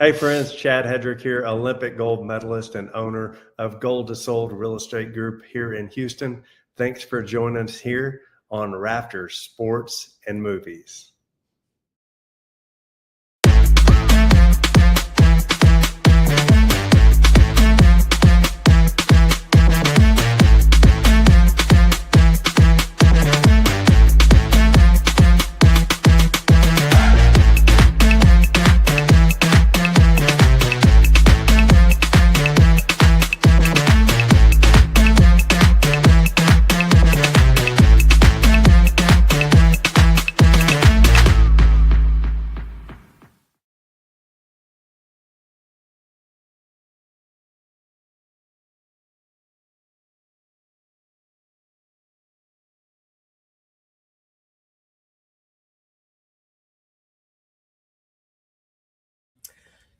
Hey friends, Chad Hedrick here, Olympic gold medalist and owner of Gold to Sold Real Estate Group here in Houston. Thanks for joining us here on Rafters, Sports and Movies.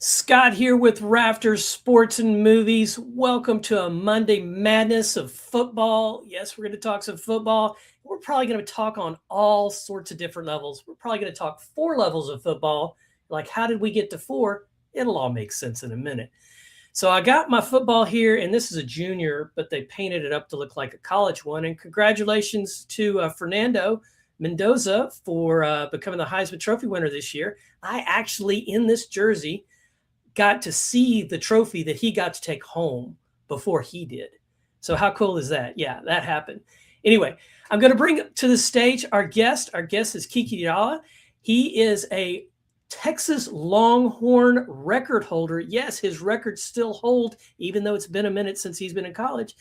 Scott here with Rafters, Sports and Movies. Welcome to a Monday madness of football. Yes, we're going to talk some football. We're probably going to talk on all sorts of different levels. We're probably going to talk 4 levels of football. Like, how did we get to 4? It'll all make sense in a minute. So I got my football here, and this is a junior, but they painted it up to look like a college one. And congratulations to Fernando Mendoza for becoming the Heisman Trophy winner this year. I actually, in this jersey, got to see the trophy that he got to take home before he did. So how cool is that? Yeah, that happened. Anyway, I'm going to bring to the stage our guest. Our guest is Kiki DeAyala. He is a Texas Longhorn record holder. Yes, his records still hold, even though it's been a minute since he's been in college.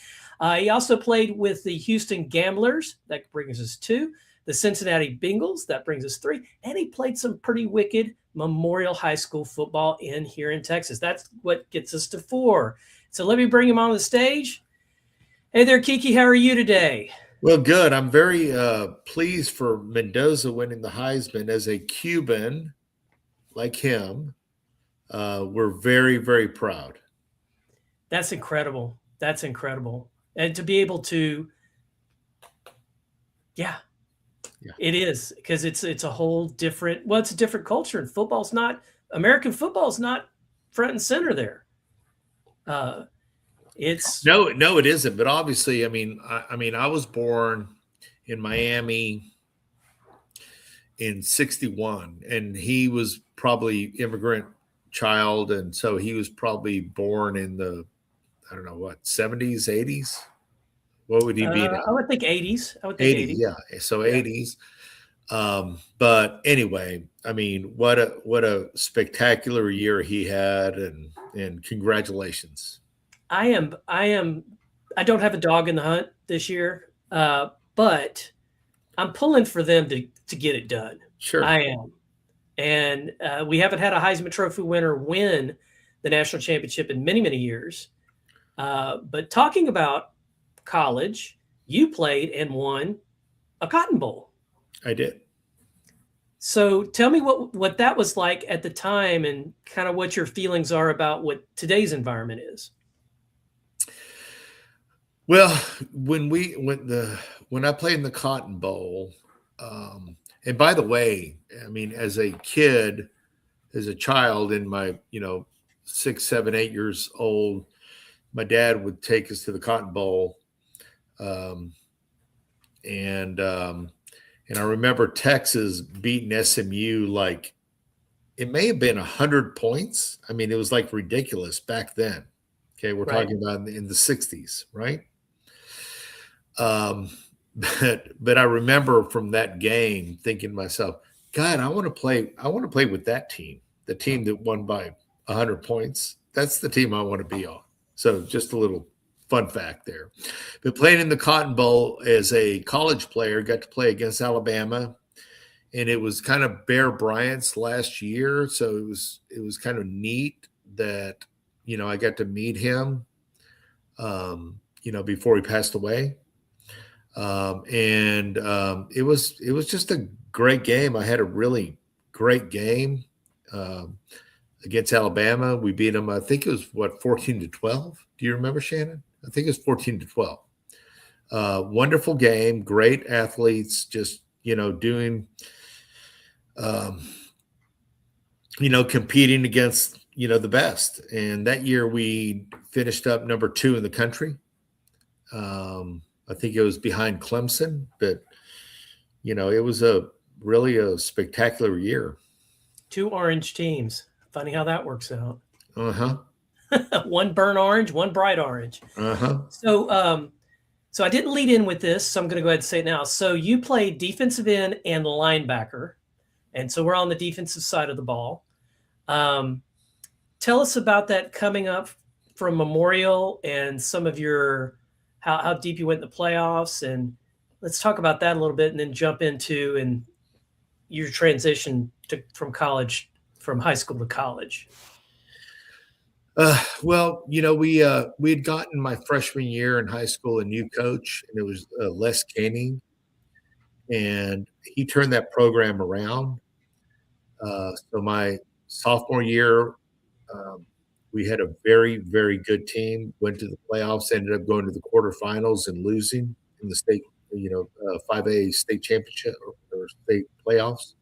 He also played with the Houston Gamblers. That brings us 2. The Cincinnati Bengals. That brings us 3. And he played some pretty wicked Memorial High School football here in Texas. That's what gets us to 4. So let me bring him on the stage. Hey there, Kiki. How are you today? Well, good. I'm very pleased for Mendoza winning the Heisman. As a Cuban like him, we're very, very proud. That's incredible. That's incredible. And to be able to, yeah. It is, because it's a whole different, well, it's a different culture, and American football is not front and center there. It's no, it isn't. But obviously, I mean, I was born in Miami in '61, and he was probably immigrant child, and so he was probably born in the, I don't know what, 70s, 80s. What would he be now? I would think 80s. I would think 80s. Yeah. So yeah. 80s. But anyway, I mean, what a spectacular year he had, and congratulations. I don't have a dog in the hunt this year, but I'm pulling for them to get it done. Sure. I am. And we haven't had a Heisman Trophy winner win the national championship in many, many years. But talking about college, you played and won a Cotton Bowl. I did. So tell me what that was like at the time, and kind of what your feelings are about what today's environment is. Well, when I played in the Cotton Bowl, and by the way, I mean, as a kid, as a child in my 6, 7, 8 years old, my dad would take us to the Cotton Bowl. And I remember Texas beating SMU, like it may have been 100 points. I mean, it was like ridiculous back then. Okay. We're talking about in the 60s. Right. But I remember from that game thinking to myself, God, I want to play with that team, the team that won by 100 points. That's the team I want to be on. So just a little fun fact there. But playing in the Cotton Bowl as a college player, got to play against Alabama, and it was kind of Bear Bryant's last year. So it was kind of neat that, I got to meet him, before he passed away. It was just a great game. I had a really great game against Alabama. We beat them. I think it was 14-12. Do you remember, Shannon? I think it was 14-12. Wonderful game, great athletes, just, doing, competing against, the best. And that year we finished up number 2 in the country. I think it was behind Clemson, but it was really a spectacular year. 2 orange teams. Funny how that works out. Uh-huh. One burnt orange, one bright orange. Uh-huh. So I didn't lead in with this, so I'm going to go ahead and say it now. So you played defensive end and linebacker, and so we're on the defensive side of the ball. Tell us about that coming up from Memorial and some of your how deep you went in the playoffs, and let's talk about that a little bit, and then jump into and your transition from high school to college. Well, we had gotten my freshman year in high school a new coach, and it was Les Canning, and he turned that program around. So my sophomore year, we had a very, very good team, went to the playoffs, ended up going to the quarterfinals and losing in the state, 5A state championship or state playoffs.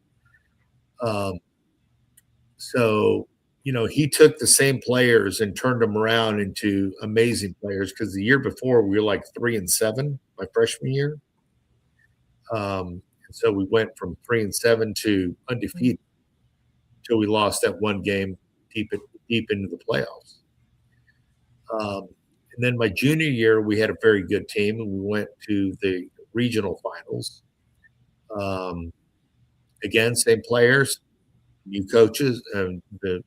So he took the same players and turned them around into amazing players, because the year before we were like 3-7 my freshman year. And so we went from 3-7 to undefeated until we lost that one game deep into the playoffs. And then my junior year, we had a very good team, and we went to the regional finals. Again, same players, new coaches, and the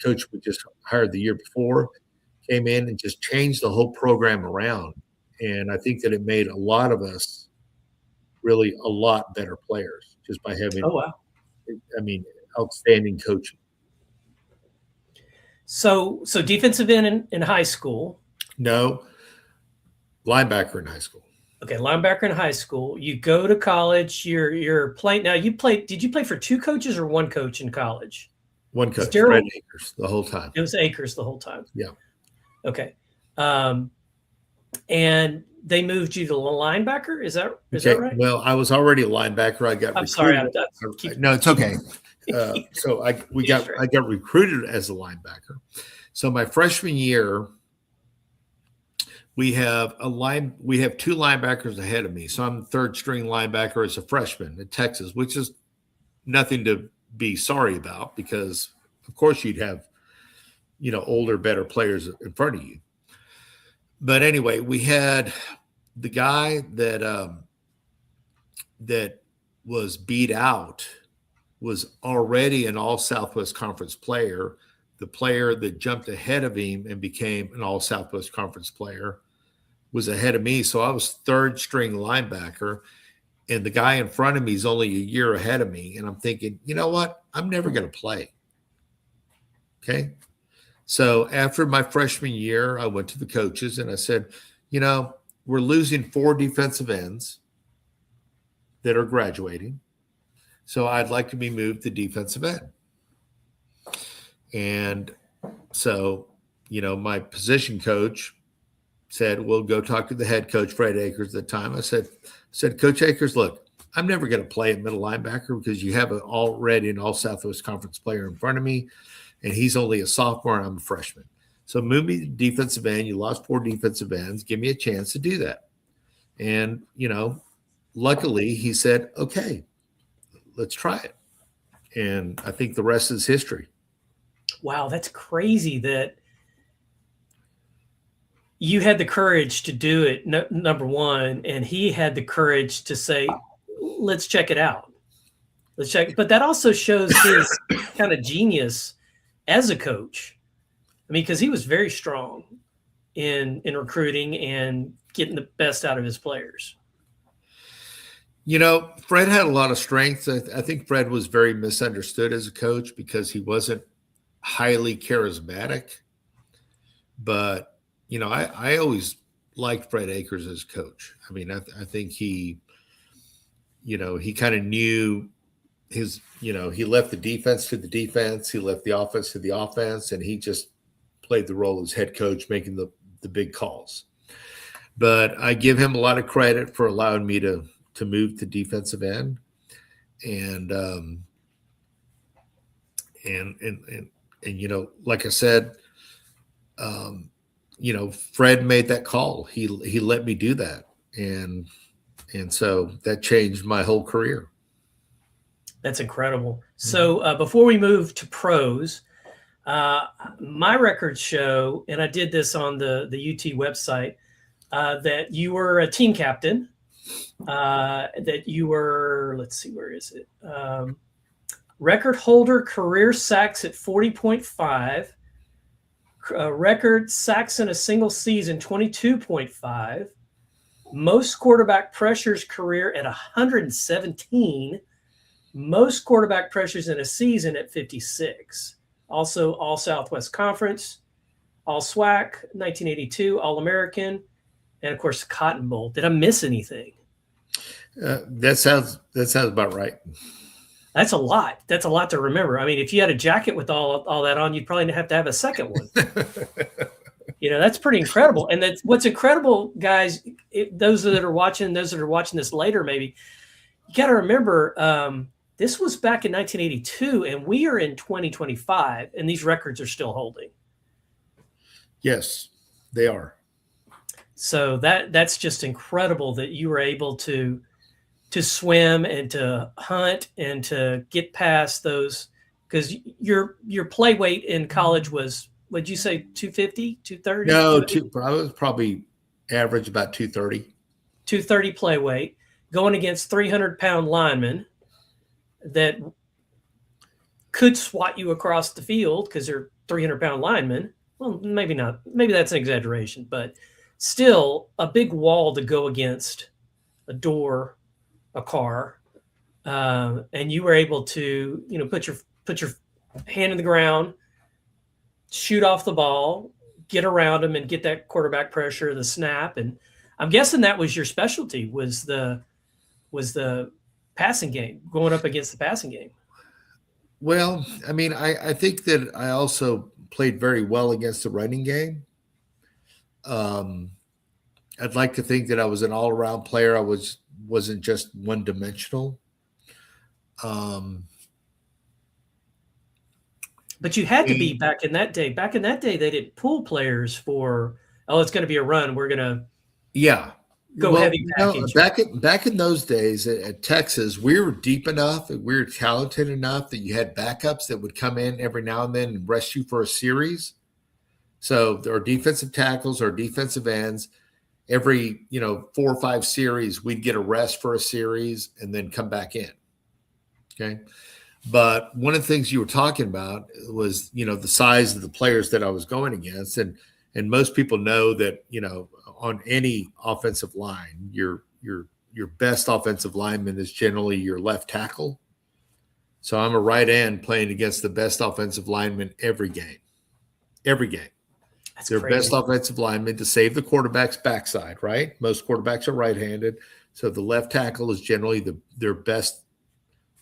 coach we just hired the year before came in and just changed the whole program around. And I think that it made a lot of us really a lot better players just by having, outstanding coaching. So defensive end in high school. No, linebacker in high school. Okay, linebacker in high school. You go to college. You're playing now. Did you play for 2 coaches or 1 coach in college? 1 coach, Fred Akers, the whole time. It was Akers the whole time. Yeah. Okay. And they moved you to linebacker. Is that right? Well, I was already a linebacker. I'm sorry. No, it's okay. So I got recruited as a linebacker. So my freshman year, we have 2 linebackers ahead of me. So I'm the 3rd string linebacker as a freshman at Texas, which is nothing to be sorry about, because of course you'd have, older, better players in front of you. But anyway, we had the guy that was beat out was already an all Southwest Conference player. The player that jumped ahead of him and became an all Southwest Conference player was ahead of me. So I was 3rd string linebacker, and the guy in front of me is only a year ahead of me. And I'm thinking, you know what? I'm never going to play. Okay. So after my freshman year, I went to the coaches and I said, we're losing 4 defensive ends that are graduating. So I'd like to be moved to defensive end. And so, my position coach said, well, go talk to the head coach, Fred Akers, at the time. I said, Coach Akers, look, I'm never going to play at middle linebacker because you have already an all Southwest Conference player in front of me, and he's only a sophomore and I'm a freshman. So move me to defensive end. You lost 4 defensive ends. Give me a chance to do that. And, luckily he said, okay, let's try it. And I think the rest is history. Wow, that's crazy that you had the courage to do it, number one, and he had the courage to say, let's check it out. Let's check. But that also shows his kind of genius as a coach. I mean, because he was very strong in recruiting and getting the best out of his players. Fred had a lot of strengths. I think Fred was very misunderstood as a coach because he wasn't highly charismatic. But, I always liked Fred Akers as a coach. I mean, I think he kind of knew his, he left the defense to the defense. He left the offense to the offense, and he just played the role as head coach, making the big calls. But I give him a lot of credit for allowing me to move to defensive end. And like I said, Fred made that call. He let me do that. And so that changed my whole career. That's incredible. So before we move to pros, my records show, and I did this on the UT website, that you were a team captain, that you were, let's see, where is it? Record holder career sacks at 40.5, record sacks in a single season, 22.5, most quarterback pressures career at 117, most quarterback pressures in a season at 56. Also, All Southwest Conference, All-SWAC, 1982, All-American, and of course, the Cotton Bowl. Did I miss anything? That sounds about right. That's a lot. That's a lot to remember. I mean, if you had a jacket with all that on, you'd probably have to have a second one. That's pretty incredible. And that's what's incredible, guys. Those that are watching this later, maybe you got to remember. This was back in 1982, and we are in 2025, and these records are still holding. Yes, they are. So that's just incredible that you were able to swim and to hunt and to get past those, because your play weight in college was, what'd you say, 250, 230? No, I was probably average about 230. 230 play weight, going against 300-pound linemen that could swat you across the field because they're 300-pound linemen. Well, maybe not. Maybe that's an exaggeration, but still a big wall to go against, a door, a car, and you were able to, put your hand in the ground, shoot off the ball, get around them, and get that quarterback pressure, the snap. And I'm guessing that was your specialty, was the passing game, going up against the passing game. Well, I mean, I think that I also played very well against the running game. I'd like to think that I was an all-around player. I wasn't just one-dimensional. But you had to be back in that day. Back in that day, they didn't pull players for, it's going to be a run. We're going to go heavy package. Back in those days at Texas, we were deep enough and we were talented enough that you had backups that would come in every now and then and rest you for a series. So there are defensive tackles or defensive ends. Every 4 or 5 series, we'd get a rest for a series and then come back in. Okay. But one of the things you were talking about was, the size of the players that I was going against. And most people know that, on any offensive line, your best offensive lineman is generally your left tackle. So I'm a right end playing against the best offensive lineman every game. Every game. That's their crazy. Best offensive lineman to save the quarterback's backside, right? Most quarterbacks are right-handed. So the left tackle is generally their best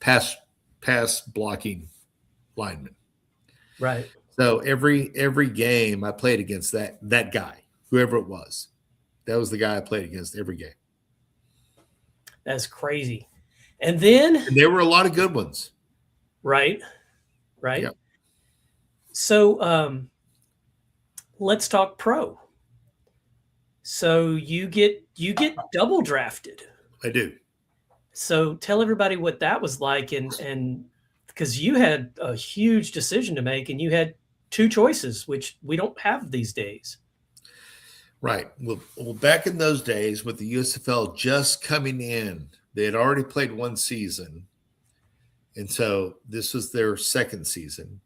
pass blocking lineman. Right. So every game I played against that guy, whoever it was. That was the guy I played against every game. That's crazy. And there were a lot of good ones. Right. Yep. So let's talk pro. So you get double drafted. I do. So tell everybody what that was like, and because you had a huge decision to make, and you had 2 choices, which we don't have these days. Right. Well, back in those days with the USFL just coming in, they had already played 1 season. And so this was their second season.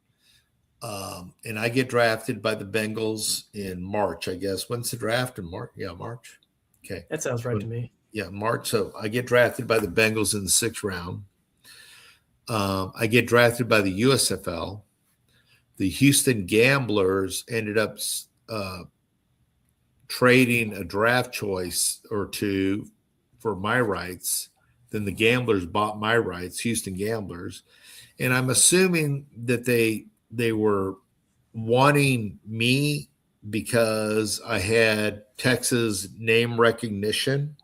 And I get drafted by the Bengals in March, I guess. When's the draft? In March? Yeah, March. Okay. That sounds right to me. Yeah, March. So I get drafted by the Bengals in the 6th round. I get drafted by the USFL. The Houston Gamblers ended up trading a draft choice or 2 for my rights. Then the Gamblers bought my rights, Houston Gamblers. And I'm assuming that they were wanting me because I had Texas name recognition.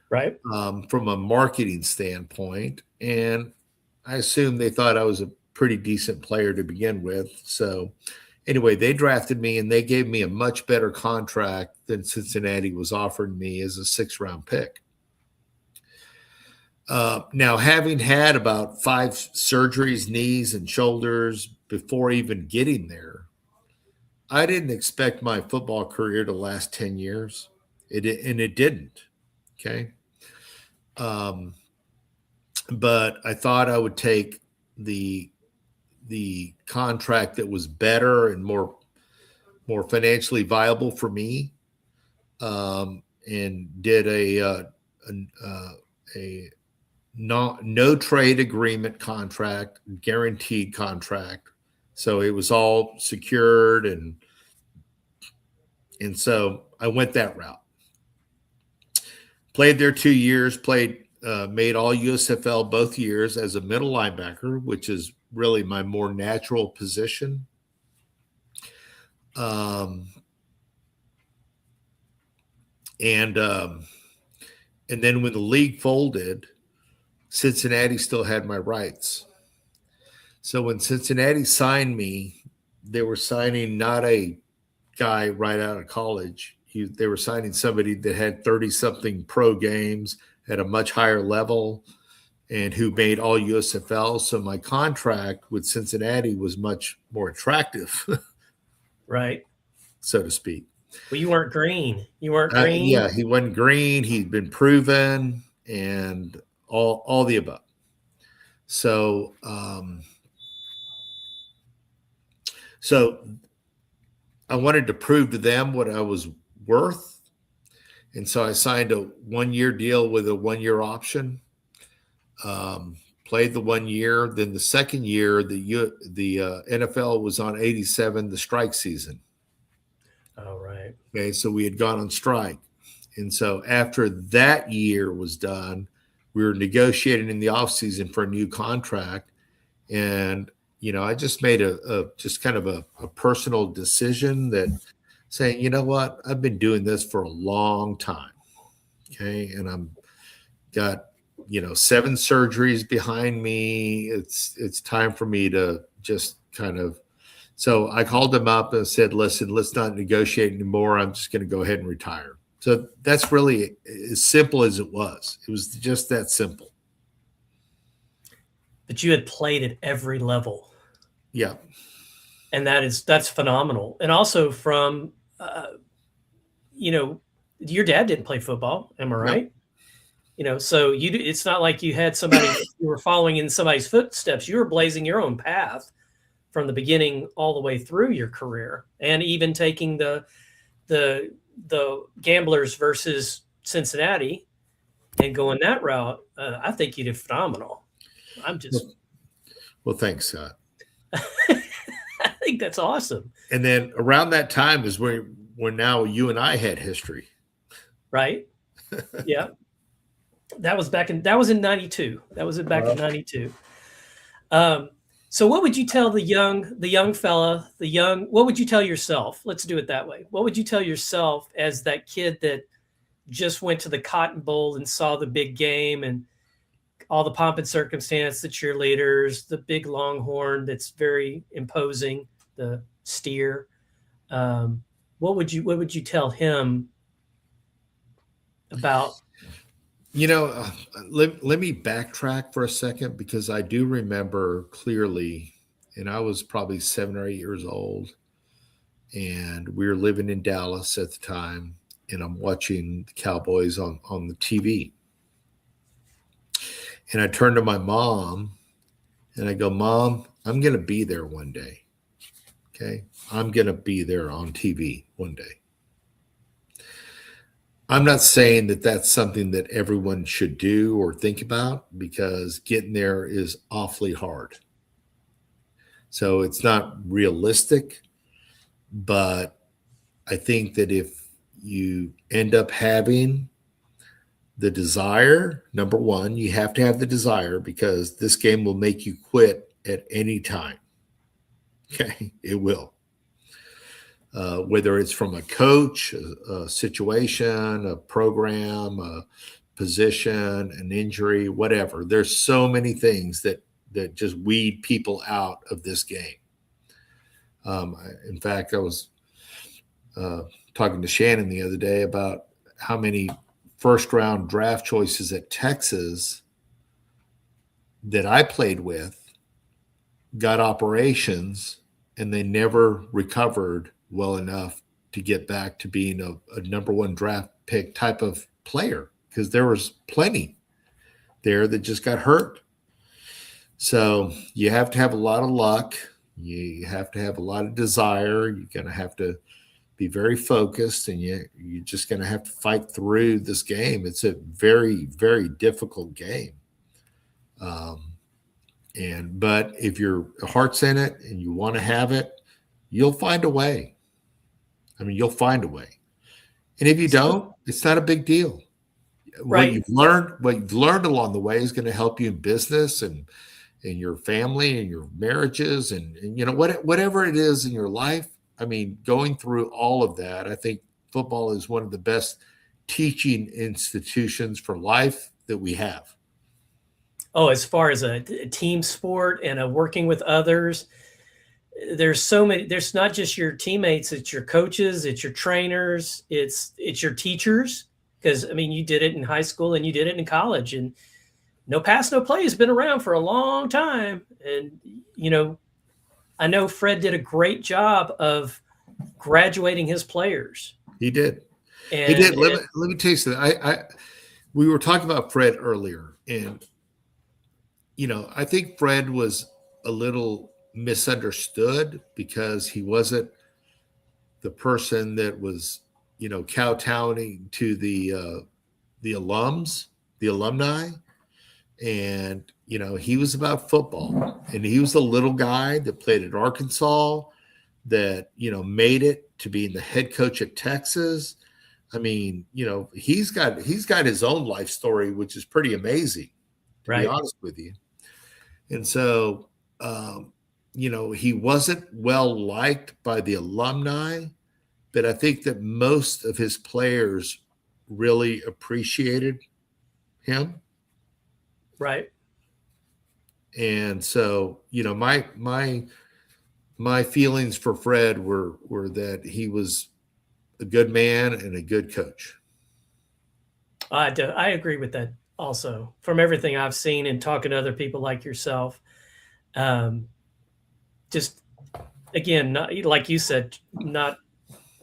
Right. From a marketing standpoint. And I assume they thought I was a pretty decent player to begin with. So anyway, they drafted me and they gave me a much better contract than Cincinnati was offering me as a 6th-round pick. Now, having had about 5 surgeries, knees and shoulders before even getting there, I didn't expect my football career to last 10 years. And it didn't. Okay. But I thought I would take the contract that was better and more financially viable for me, and did a no trade agreement contract, guaranteed contract. So it was all secured, and so I went that route. Played there 2 years, made All-USFL both years as a middle linebacker, which is really my more natural position. And then when the league folded, Cincinnati still had my rights. So when Cincinnati signed me, they were signing not a guy right out of college. They were signing somebody that had 30-something pro games at a much higher level and who made All-USFL. So my contract with Cincinnati was much more attractive, Right. so to speak. Well, you weren't green. You weren't green. Yeah, he wasn't green. He'd been proven, and all the above. So, so I wanted to prove to them what I was worth, and so I signed a 1-year deal with a 1-year option. Played the 1 year. Then the second year, the NFL was on 87, the strike season. Oh, right. Okay, so we had gone on strike. And so after that year was done, we were negotiating in the offseason for a new contract. And, I just made a personal decision that saying, you know what, I've been doing this for a long time. Okay. And I'm got, 7 surgeries behind me. It's time for me to just so I called him up and said, listen, let's not negotiate anymore. I'm just going to go ahead and retire. So that's really as simple as it was. It was just that simple. But you had played at every level. Yeah. And that's phenomenal. And also from, your dad didn't play football. Am I right? Nope. So it's not like you had somebody, you were following in somebody's footsteps. You were blazing your own path from the beginning all the way through your career, and even taking the Gamblers versus Cincinnati and going that route. I think you did phenomenal. Well, thanks, Scott. I think that's awesome. And then around that time is where now you and I had history. Right. Yeah. That was in 92. That was back in 92. So what would you tell the young fella, what would you tell yourself? Let's do it that way. What would you tell yourself as that kid that just went to the Cotton Bowl and saw the big game and all the pomp and circumstance, the cheerleaders, the big Longhorn that's very imposing, the steer? What would you tell him about? Let me backtrack for a second, because I do remember clearly, and I was probably 7 or 8 years old, and we were living in Dallas at the time, and I'm watching the Cowboys on the TV. And I turned to my mom and I go, Mom, I'm going to be there one day. Okay. I'm going to be there on TV one day. I'm not saying that that's something that everyone should do or think about, because getting there is awfully hard. So it's not realistic, but I think that if you end up having the desire, number one, you have to have the desire, because this game will make you quit at any time. Okay, it will. Whether it's from a coach, a situation, a program, a position, an injury, whatever. There's so many things that that just weed people out of this game. In fact, I was talking to Shannon the other day about how many first-round draft choices at Texas that I played with got operations, and they never recovered well enough to get back to being a number one draft pick type of player, because there was plenty there that just got hurt. So you have to have a lot of luck. You have to have a lot of desire. You're going to have to be very focused, and you're just going to have to fight through this game. It's a very, very difficult game. But if your heart's in it and you want to have it, you'll find a way. I mean, you'll find a way. And if you don't, it's not a big deal. Right. What you've learned along the way is going to help you in business and in your family and your marriages and whatever it is in your life. I mean, going through all of that, I think football is one of the best teaching institutions for life that we have. Oh, as far as a team sport and working with others, there's so many. There's not just your teammates; it's your coaches, it's your trainers, it's your teachers. Because I mean, you did it in high school and you did it in college, and no pass, no play has been around for a long time. And I know Fred did a great job of graduating his players. He did. He did. Let me tell you something. We were talking about Fred earlier, and I think Fred was a little misunderstood because he wasn't the person that was, kowtowing to the alums, the alumni. And, he was about football, and he was the little guy that played at Arkansas that, made it to being the head coach at Texas. I mean, he's got his own life story, which is pretty amazing, to be honest with you. And so, he wasn't well liked by the alumni, but I think that most of his players really appreciated him. Right. And so, my feelings for Fred were that he was a good man and a good coach. I agree with that also, from everything I've seen and talking to other people like yourself. Just again, not, like you said, not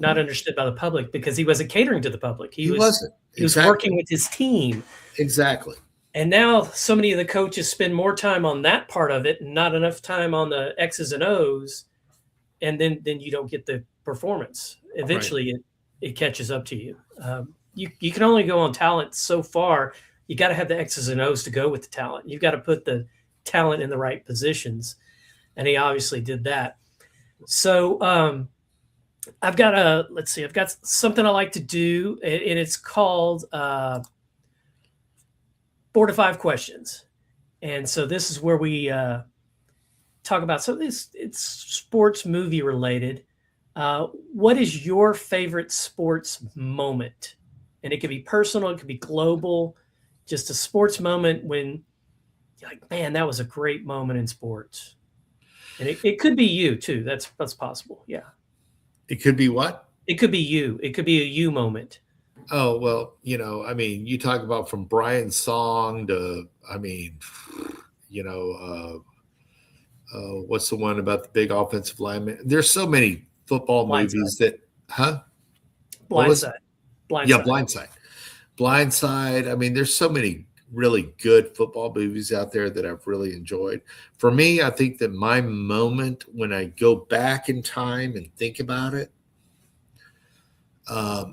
understood by the public because he wasn't catering to the public. He wasn't. He was working with his team. Exactly. And now so many of the coaches spend more time on that part of it and not enough time on the X's and O's. And then you don't get the performance. Eventually it catches up to you. You can only go on talent so far. You got to have the X's and O's to go with the talent. You've got to put the talent in the right positions. And he obviously did that. So I've got something I like to do, and it's called 4 to 5 questions. And so this is where we talk about something. It's sports movie related. What is your favorite sports moment? And it could be personal, it could be global, just a sports moment when you're like, man, that was a great moment in sports. And it could be you too. That's possible. Yeah. It could be what? It could be you. It could be a you moment. Oh, well, I mean, you talk about from Brian's song to, what's the one about the big offensive lineman? There's so many football movies that, Blindside. Yeah, Blindside. I mean, there's so many really good football movies out there that I've really enjoyed. For me, I think that my moment when I go back in time and think about it, I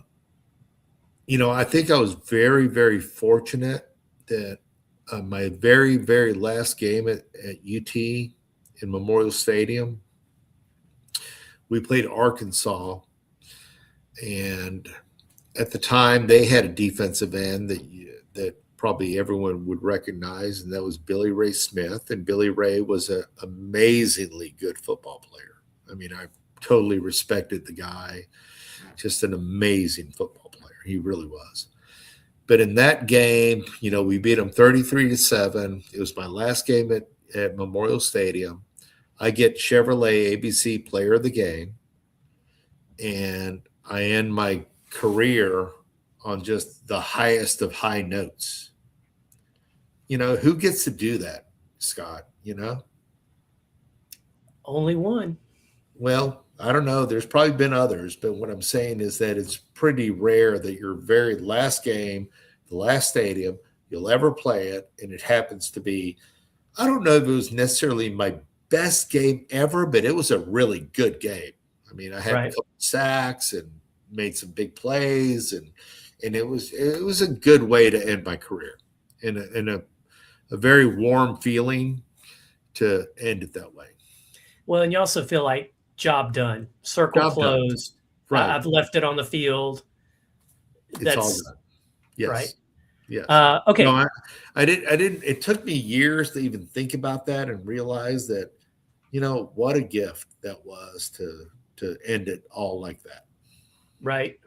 think I was very, very fortunate that my very, very last game at UT in Memorial Stadium, we played Arkansas, and at the time they had a defensive end that probably everyone would recognize, and that was Billy Ray Smith. And Billy Ray was an amazingly good football player. I mean, I totally respected the guy, just an amazing football player. He really was. But in that game, we beat them 33-7. It was my last game at at Memorial Stadium. I get Chevrolet ABC Player of the Game, and I end my career on just the highest of high notes. Who gets to do that, Scott? Only one. Well, I don't know. There's probably been others, but what I'm saying is that it's pretty rare that your very last game, the last stadium, you'll ever play it, and it happens to be, I don't know if it was necessarily my best game ever, but it was a really good game. I mean, I had a couple sacks and made some big plays, and it was a good way to end my career, and a very warm feeling to end it that way. Well, and you also feel like job done, circle closed. Right. I've left it on the field. It's all done. Yes. Right. Yes. Okay. No, I didn't. It took me years to even think about that and realize that, what a gift that was to end it all like that. Right.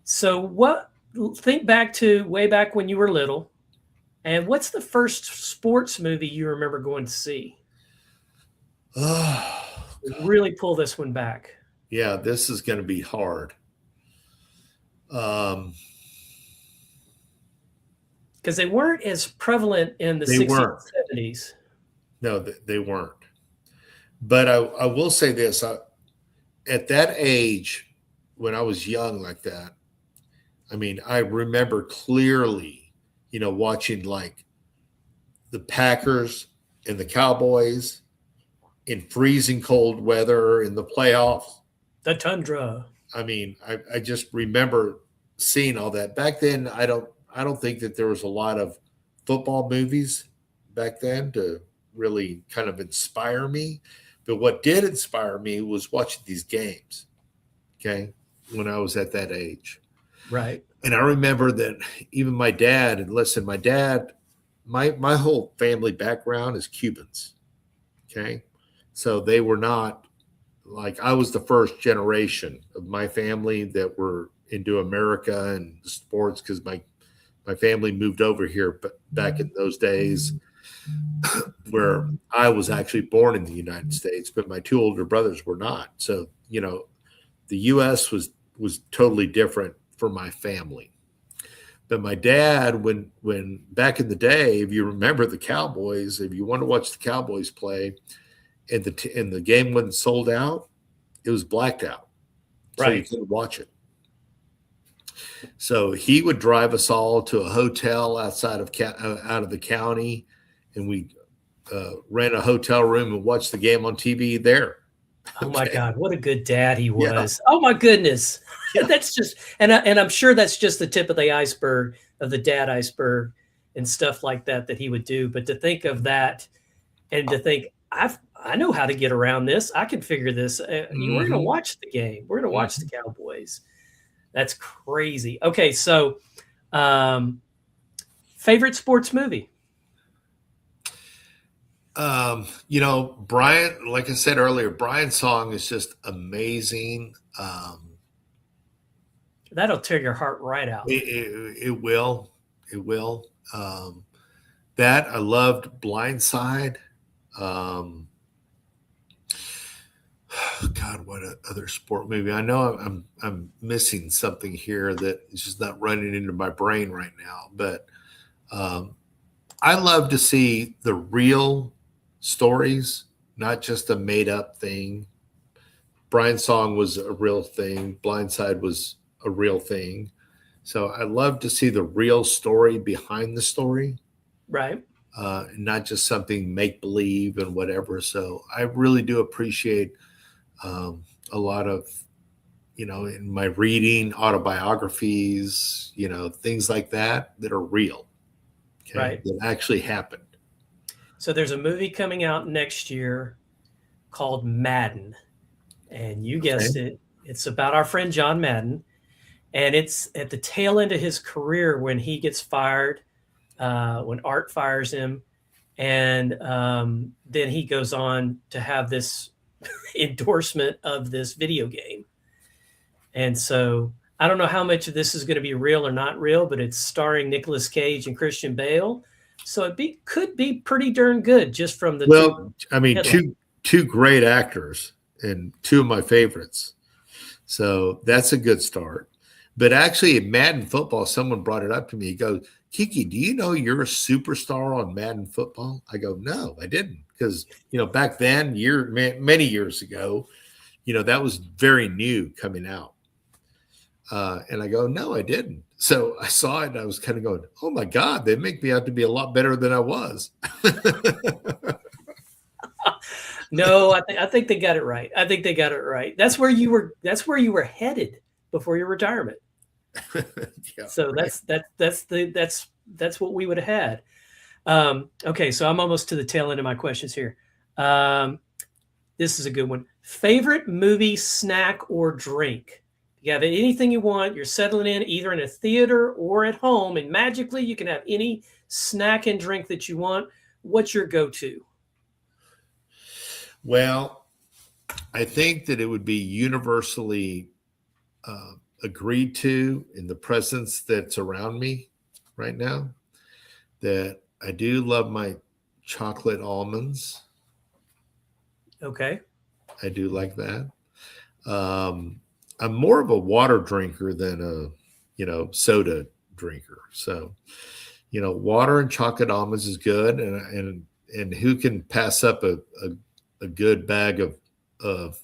So think back to way back when you were little, and what's the first sports movie you remember going to see? Oh, really pull this one back. Yeah, this is going to be hard. Because they weren't as prevalent in the 60s and 70s. No, they weren't. But I will say this. At that age, when I was young like that, I mean, I remember clearly, watching like the Packers and the Cowboys in freezing cold weather in the playoffs. The tundra. I mean, I just remember seeing all that. Back then, I don't think that there was a lot of football movies back then to really kind of inspire me. But what did inspire me was watching these games, okay, when I was at that age. Right. And I remember that even my dad, and listen, my dad, my whole family background is Cubans, okay? So they were not, like, I was the first generation of my family that were into America and sports, because my family moved over here but back in those days where I was actually born in the United States, but my two older brothers were not. So, the U.S. was totally different for my family. But my dad, when back in the day, if you remember the Cowboys, if you want to watch the Cowboys play, and the game wasn't sold out, it was blacked out. So right. You couldn't watch it. So he would drive us all to a hotel outside of out of the county, and we rent a hotel room and watch the game on TV there. Oh my God, what a good dad he was. Yeah. Oh my goodness. Yeah. That's just, and I'm sure that's just the tip of the iceberg, of the dad iceberg and stuff like that he would do. But to think of that and to think, I know how to get around this. I can figure this. We're going to watch the game. We're going to watch the Cowboys. That's crazy. Okay. So, favorite sports movie? Brian, like I said earlier, Brian's song is just amazing. That'll tear your heart right out. It will. It will. That I loved Blindside. God, what other sport movie? I know I'm missing something here that is just not running into my brain right now. But I love to see the real stories, not just a made up thing. Brian's song was a real thing. Blindside was a real thing. So I love to see the real story behind the story. Right. Not just something make believe and whatever. So I really do appreciate a lot of, in my reading, autobiographies, things like that are real. Okay, right. That actually happened. So there's a movie coming out next year called Madden, and you guessed it. It's about our friend John Madden, and it's at the tail end of his career when he gets fired, when Art fires him, and then he goes on to have this endorsement of this video game. And so I don't know how much of this is going to be real or not real, but it's starring Nicolas Cage and Christian Bale. So could be pretty darn good just from the Well, I mean, headlines. two great actors and two of my favorites. So that's a good start. But actually, in Madden football, someone brought it up to me. He goes, Kiki, do you know you're a superstar on Madden football? I go, no, I didn't. Because, back then, many years ago, that was very new coming out. And I go, no, I didn't. So I saw it and I was kind of going, oh my God, they make me out to be a lot better than I was. No, I think they got it right. I think they got it right. That's where you were headed before your retirement. Yeah, so right. that's what we would have had. Okay, so I'm almost to the tail end of my questions here. This is a good one. Favorite movie, snack, or drink? You have anything you want. You're settling in either in a theater or at home, and magically you can have any snack and drink that you want. What's your go-to? Well, I think that it would be universally agreed to in the presence that's around me right now that I do love my chocolate almonds. Okay. I do like that. I'm more of a water drinker than a, soda drinker. So, water and chocolate almonds is good. And who can pass up a good bag of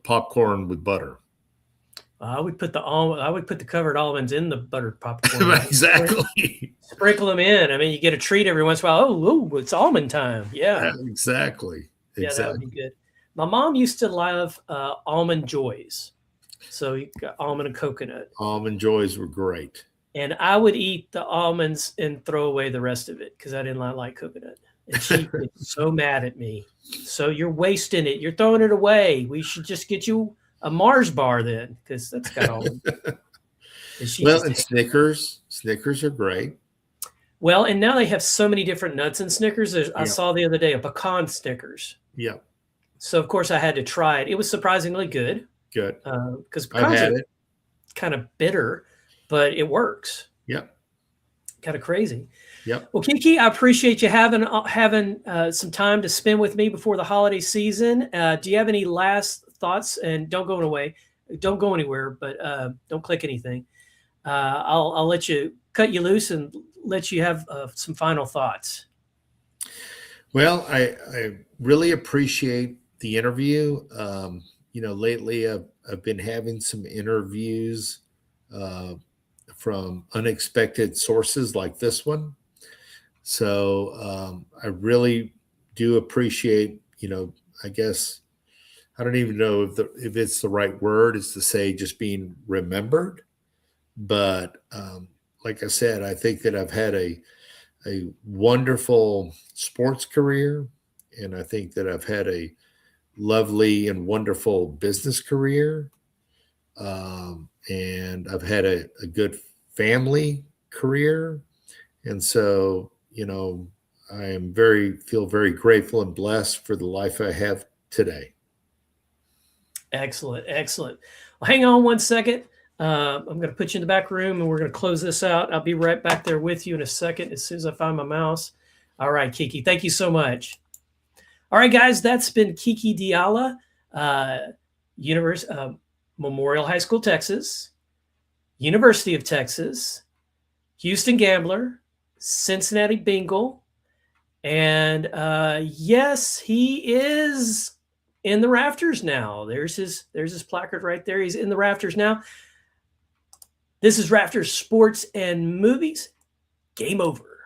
popcorn with butter? I would put the covered almonds in the buttered popcorn. Exactly. Sprinkle them in. I mean, you get a treat every once in a while. Oh, it's almond time. Yeah. Exactly. Yeah, that would be good. My mom used to love almond joys. So you got almond and coconut. Almond joys were great. And I would eat the almonds and throw away the rest of it because I didn't like coconut. And she was so mad at me. So you're wasting it. You're throwing it away. We should just get you a Mars bar then, because that's got almonds. And Snickers are great. Well, and now they have so many different nuts in Snickers. I saw the other day a pecan Snickers. Yeah. So of course I had to try it. It was surprisingly good. Good. Because pecans are kind of bitter, but it works. Yep. Kind of crazy. Yep. Well, Kiki, I appreciate you having some time to spend with me before the holiday season. Do you have any last thoughts? And don't go anywhere, but don't click anything. I'll let you cut you loose and let you have some final thoughts. Well, I really appreciate the interview. Lately I've been having some interviews from unexpected sources like this one. So I really do appreciate, I guess, I don't even know if it's the right word is to say just being remembered. But like I said, I think that I've had a wonderful sports career. And I think that I've had a lovely and wonderful business career. And I've had a good family career. And so, I feel very grateful and blessed for the life I have today. Excellent. Excellent. Well, hang on one second. I'm going to put you in the back room and we're going to close this out. I'll be right back there with you in a second as soon as I find my mouse. All right, Kiki, thank you so much. All right, guys, that's been Kiki DeAyala, Memorial High School, Texas, University of Texas, Houston Gambler, Cincinnati Bengal, and yes, he is in the Rafters now. There's his placard right there. He's in the Rafters now. This is Rafters Sports and Movies. Game over.